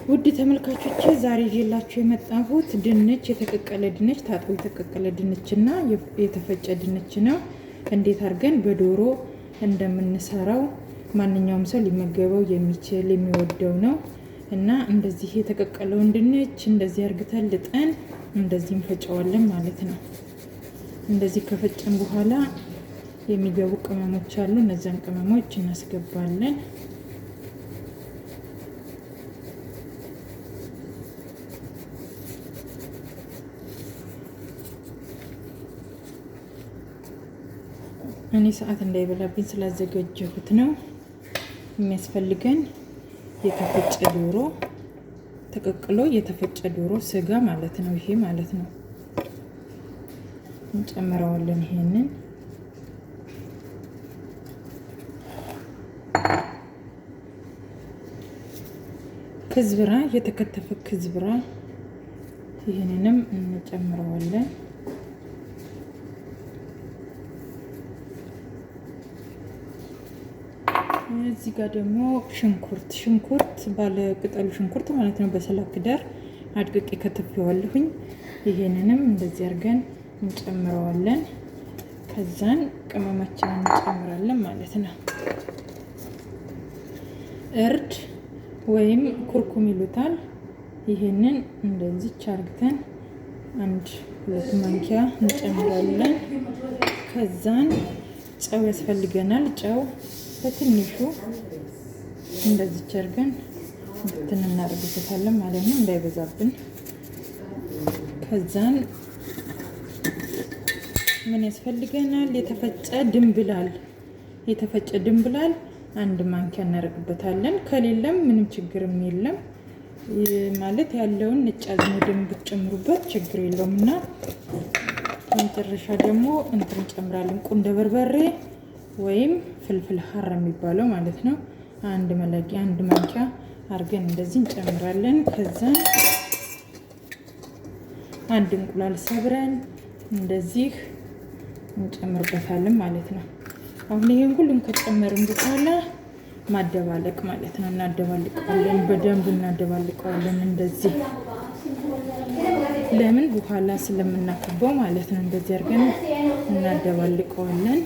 ውድ ተመልካቾቼ ዛሬ ይዤላችሁ የመጣሁት ድንች የተቀቀለ ድንች ታጥቦ የተቀቀለ ድንችና የተፈጨ ድንች ነው። እንዴት አድርገን በዶሮ እንደምንሰራው ማንኛውም ሰው ሊመገበው የሚችል የሚወደው ነው እና እንደዚህ የተቀቀለውን ድንች እንደዚህ አርግተን ልጠን እንደዚህ እንፈጨዋለን ማለት ነው። እንደዚህ ከፈጨን በኋላ የሚገቡ ቅመሞች አሉ። እነዛን ቅመሞች እናስገባለን። እኔ ሰዓት እንዳይበላብኝ ስላዘጋጀሁት ነው። የሚያስፈልገን የተፈጨ ዶሮ ተቀቅሎ የተፈጨ ዶሮ ስጋ ማለት ነው። ይሄ ማለት ነው። እንጨምረዋለን። ይሄንን ክዝብራ፣ የተከተፈ ክዝብራ ይሄንንም እንጨምረዋለን። እዚህ ጋር ደግሞ ሽንኩርት ባለ ቅጠሉ ሽንኩርት ማለት ነው። በሰላክ ዳር አድቅቄ ከተፈዋለሁኝ። ይሄንንም እንደዚህ አድርገን እንጨምረዋለን። ከዛን ቅመማችንን እንጨምራለን ማለት ነው። እርድ ወይም ኩርኩም ይሉታል። ይሄንን እንደዚህ አድርገን 1-2 ማንኪያ እንጨምራለን። ከዛን ጨው ያስፈልገናል። ጨው በትንሹ እንደዚህ አድርገን እንትን እናደርግበታለን ማለት ነው፣ እንዳይበዛብን። ከዛን ምን ያስፈልገናል? የተፈጨ ድንብላል 1 ማንኪያ እናደርግበታለን። ከሌለም ምንም ችግርም የለም ማለት ያለውን ነጭ አዝሙድን ብትጨምሩበት ችግር የለውም። እና መጨረሻ ደግሞ እንትን እንጨምራለን፣ ቁንደ በርበሬ ወይም ፍልፍል ሀር የሚባለው ማለት ነው። 1 ማንኪያ አድርገን እንደዚህ እንጨምራለን። ከዛ 1 እንቁላል ሰብረን እንደዚህ እንጨምርበታለን ማለት ነው። አሁን ይሄን ሁሉም ከጨመርን በኋላ ማደባለቅ ማለት ነው። እናደባልቀዋለን፣ በደንብ እናደባልቀዋለን። እንደዚህ ለምን በኋላ ስለምናከበው ማለት ነው። እንደዚህ አድርገን እናደባልቀዋለን።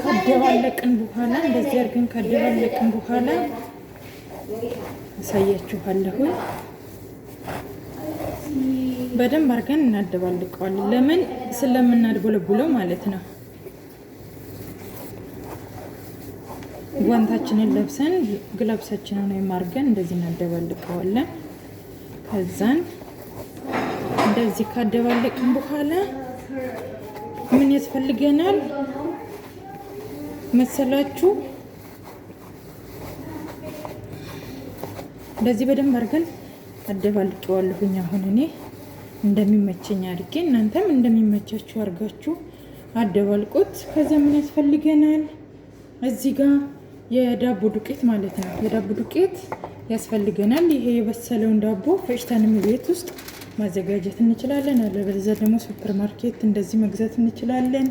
ካደባለቅን በኋላ እንደዚህ አድርገን ካደባለቅን በኋላ አሳያችኋለሁ። በደንብ አድርገን እናደባልቀዋለን። ለምን ስለምናድበለብለው ማለት ነው። ጓንታችንን ለብሰን ግላብሳችንን ወይም አድርገን እንደዚህ እናደባልቀዋለን። ከዛን እንደዚህ ካደባለቅን በኋላ ምን ያስፈልገናል መሰላችሁ? እንደዚህ በደንብ አድርገን አደባልቀዋለሁኝ። አሁን እኔ እንደሚመቸኝ አድርጌ እናንተም እንደሚመቻችሁ አድርጋችሁ አደባልቁት። ከዛ ምን ያስፈልገናል? እዚህ ጋር የዳቦ ዱቄት ማለት ነው። የዳቦ ዱቄት ያስፈልገናል። ይሄ የበሰለውን ዳቦ ፈጭተንም ቤት ውስጥ ማዘጋጀት እንችላለን። አለበለዚያ ደግሞ ሱፐር ማርኬት እንደዚህ መግዛት እንችላለን።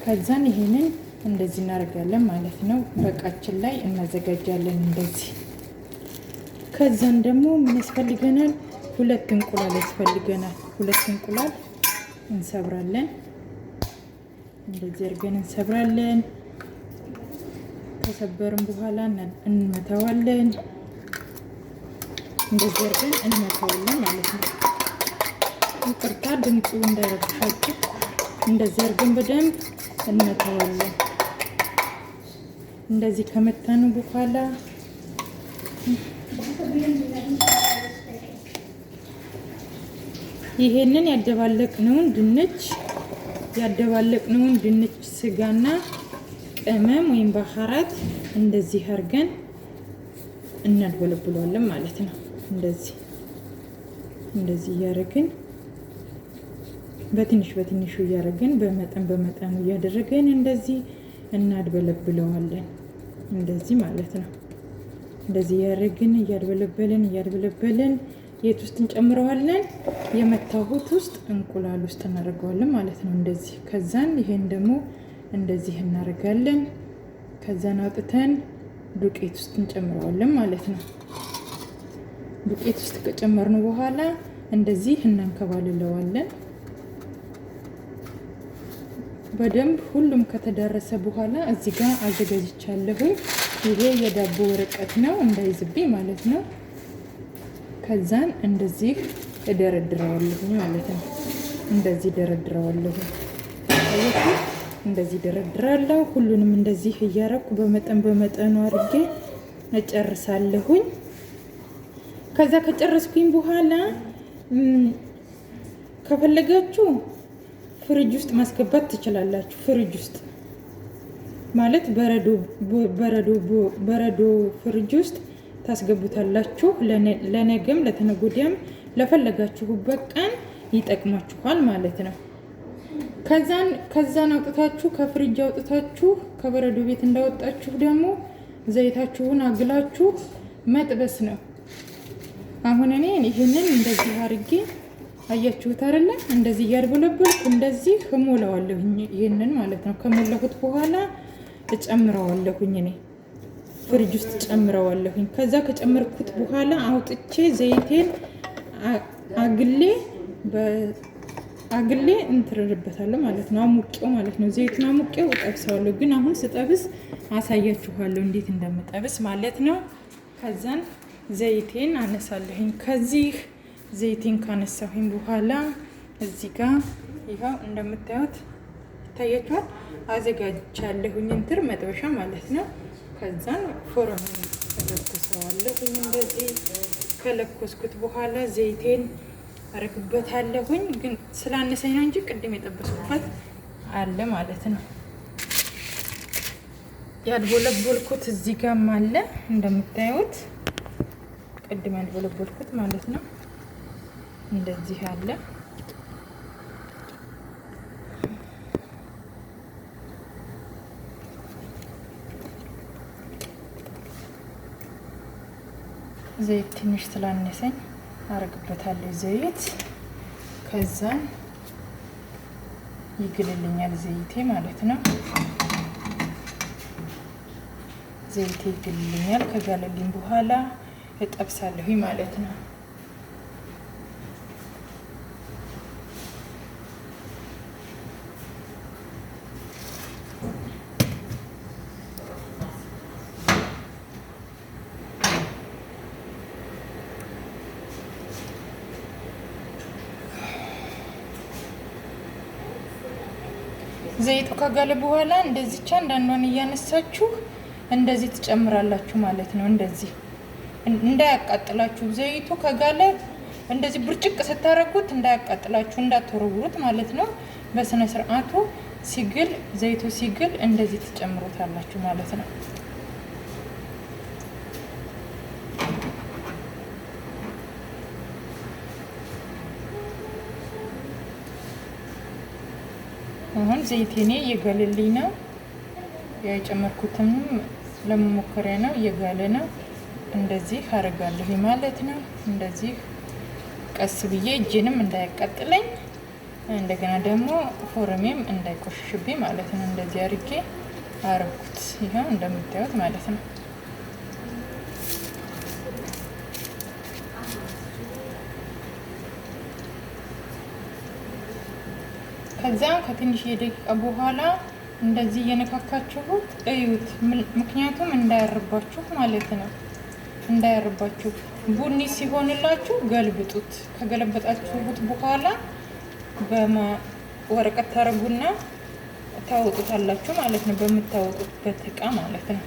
ከዛን ይሄንን እንደዚህ እናደርጋለን ማለት ነው። በቃችን ላይ እናዘጋጃለን እንደዚህ። ከዛን ደግሞ ምን ያስፈልገናል? 2 እንቁላል ያስፈልገናል። 2 እንቁላል እንሰብራለን። እንደዚህ አድርገን እንሰብራለን። ከሰበርን በኋላ እንመታዋለን። እንደዚህ አድርገን እንመታዋለን ማለት ነው። ይቅርታ ድምፁ እንዳይረብሻችሁ። እንደዚህ አድርገን በደንብ እንመታዋለን። እንደዚህ ከመታኑ በኋላ ይሄንን ያደባለቅነውን ድንች ስጋና ቅመም ወይም ባህራት እንደዚህ አድርገን እናድበለብለዋለን ማለት ነው። እንደዚህ እያደረግን በትንሹ እያደረግን በመጠኑ እያደረግን እንደዚህ እናድበለብለዋለን። እንደዚህ ማለት ነው። እንደዚህ እያደረግን እያድበለበልን የት ውስጥ እንጨምረዋለን? የመታሁት ውስጥ እንቁላል ውስጥ እናደርገዋለን ማለት ነው። እንደዚህ ከዛን ይሄን ደግሞ እንደዚህ እናደርጋለን። ከዛን አውጥተን ዱቄት ውስጥ እንጨምረዋለን ማለት ነው። ዱቄት ውስጥ ከጨመርነው በኋላ እንደዚህ እናንከባልለዋለን። በደንብ ሁሉም ከተዳረሰ በኋላ እዚህ ጋር አዘጋጅቻለሁ። ይሄ የዳቦ ወረቀት ነው እንዳይዝብኝ ማለት ነው። ከዛን እንደዚህ እደረድረዋለሁ ማለት ነው። እንደዚህ ደረድረዋለሁ። እንደዚህ ደረድራለሁ። ሁሉንም እንደዚህ እያረኩ በመጠኑ አድርጌ እጨርሳለሁኝ። ከዛ ከጨረስኩኝ በኋላ ከፈለጋችሁ ፍሪጅ ውስጥ ማስገባት ትችላላችሁ። ፍሪጅ ውስጥ ማለት በረዶ ፍሪጅ ውስጥ ታስገቡታላችሁ። ለነገም ለተነጎዲያም ለፈለጋችሁበት ቀን ይጠቅማችኋል ማለት ነው። ከዛን አውጥታችሁ ከፍሪጅ አውጥታችሁ ከበረዶ ቤት እንዳወጣችሁ ደግሞ ዘይታችሁን አግላችሁ መጥበስ ነው። አሁን እኔ ይሄንን እንደዚህ አድርጌ አያችሁት አይደለ? እንደዚህ እያድበለበልኩ እንደዚህ እሞላዋለሁኝ። ይሄንን ማለት ነው። ከሞላሁት በኋላ እጨምረዋለሁኝ። እኔ ፍሪጅ ውስጥ ጨምረዋለሁኝ። ከዛ ከጨመርኩት በኋላ አውጥቼ ዘይቴን አግሌ እንትርርበታለሁ ማለት ነው። አሙቄው ማለት ነው። ዘይቱን አሙቄው እጠብሰዋለሁ። ግን አሁን ስጠብስ አሳያችኋለሁ እንዴት እንደምጠብስ ማለት ነው። ከዛን ዘይቴን አነሳለሁኝ። ከዚህ ዘይቴን ካነሳሁኝ በኋላ እዚህ ጋር ይኸው እንደምታዩት ይታያችኋል። አዘጋጅቻለሁኝ እንትር መጥበሻ ማለት ነው። ከዛን ፎረን ተለኩሰዋለሁኝ። እንደዚህ ከለኮስኩት በኋላ ዘይቴን አረግበታለሁኝ። ግን ስላነሰኝ ነው እንጂ ቅድም የጠበስኩበት አለ ማለት ነው። ያድቦለቦልኩት እዚህ ጋርም አለ እንደምታዩት፣ ቅድም ያድቦለቦልኩት ማለት ነው። እንደዚህ አለ። ዘይት ትንሽ ስላነሰኝ አረግበታለሁ ዘይት። ከዛን ይግልልኛል ዘይቴ ማለት ነው። ዘይቴ ይግልልኛል። ከጋለልኝ በኋላ እጠብሳለሁ ማለት ነው። ዘይቱ ከጋለ በኋላ እንደዚህቻ አንዳንዷን እያነሳችሁ እንደዚህ ትጨምራላችሁ ማለት ነው። እንደዚህ እንዳያቃጥላችሁ። ዘይቱ ከጋለ እንደዚህ ብርጭቅ ስታረጉት እንዳያቃጥላችሁ፣ እንዳትወረውሩት ማለት ነው። በስነ ስርዓቱ ሲግል፣ ዘይቱ ሲግል እንደዚህ ትጨምሩታላችሁ ማለት ነው። አሁን ዘይቴኔ እየጋለልኝ ነው። የጨመርኩትም ለመሞከሪያ ነው፣ እየጋለ ነው። እንደዚህ አረጋለሁ ማለት ነው። እንደዚህ ቀስ ብዬ እጄንም እንዳያቃጥለኝ እንደገና ደግሞ ፎርሜም እንዳይቆሽሽብኝ ማለት ነው። እንደዚህ አድርጌ አረኩት። ይሄው እንደምታዩት ማለት ነው። ከዛ ከትንሽ የደቂቃ በኋላ እንደዚህ እየነካካችሁት እዩት። ምክንያቱም እንዳያርባችሁ ማለት ነው። እንዳያርባችሁ ቡኒ ሲሆንላችሁ ገልብጡት። ከገለበጣችሁት በኋላ በወረቀት ታረጉና ታወጡታላችሁ ማለት ነው። በምታወጡበት እቃ ማለት ነው።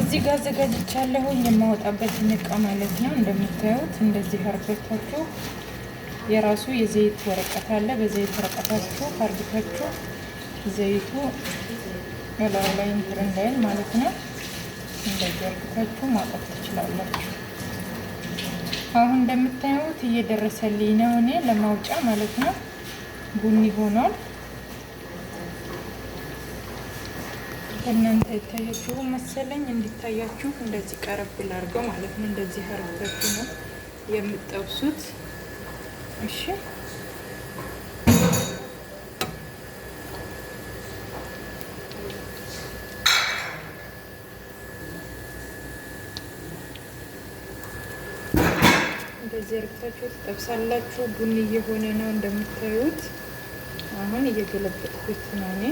እዚህ ጋር አዘጋጅቻለሁኝ የማወጣበትን እቃ ማለት ነው። እንደምታዩት እንደዚህ አርጋችሁ የራሱ የዘይት ወረቀት አለ። በዘይት ወረቀታችሁ አርጋችሁ ዘይቱ እላው ላይ እንትን እንዳይል ማለት ነው። እንደዚህ አድርጋችሁ ማውጣት ትችላላችሁ። አሁን እንደምታዩት እየደረሰልኝ ነው እኔ ለማውጫ ማለት ነው። ቡኒ ሆኗል። እናንተ ይታያችሁ መሰለኝ። እንዲታያችሁ እንደዚህ ቀረብ ላድርገው ማለት ነው። እንደዚህ አድርጋችሁ ነው የምትጠብሱት። እሺ እንደዚህ አድርጋችሁ ትጠብሳላችሁ። ቡኒ እየሆነ ነው እንደምታዩት። አሁን እየገለበጥኩት ነው እኔ።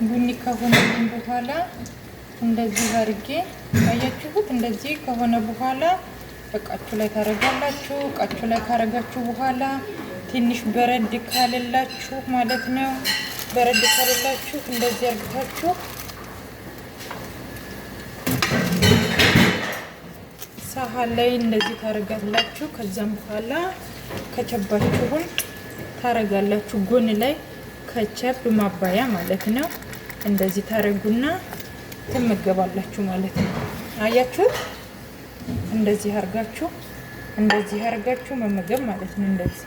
ቡኒ ከሆነልኝ በኋላ እንደዚህ አድርጌ አያችሁት። እንደዚህ ከሆነ በኋላ እቃችሁ ላይ ታረጋላችሁ። እቃችሁ ላይ ካረጋችሁ በኋላ ትንሽ በረድ ካለላችሁ ማለት ነው። በረድ ካለላችሁ እንደዚህ አድርጋችሁ ሳህን ላይ እንደዚህ ታረጋላችሁ። ከዛም በኋላ ከቸባችሁን ታረጋላችሁ። ጎን ላይ ከቸብ ማባያ ማለት ነው። እንደዚህ ታረጉና ትመገባላችሁ ማለት ነው። አያችሁት? እንደዚህ አርጋችሁ መመገብ ማለት ነው። እንደዚህ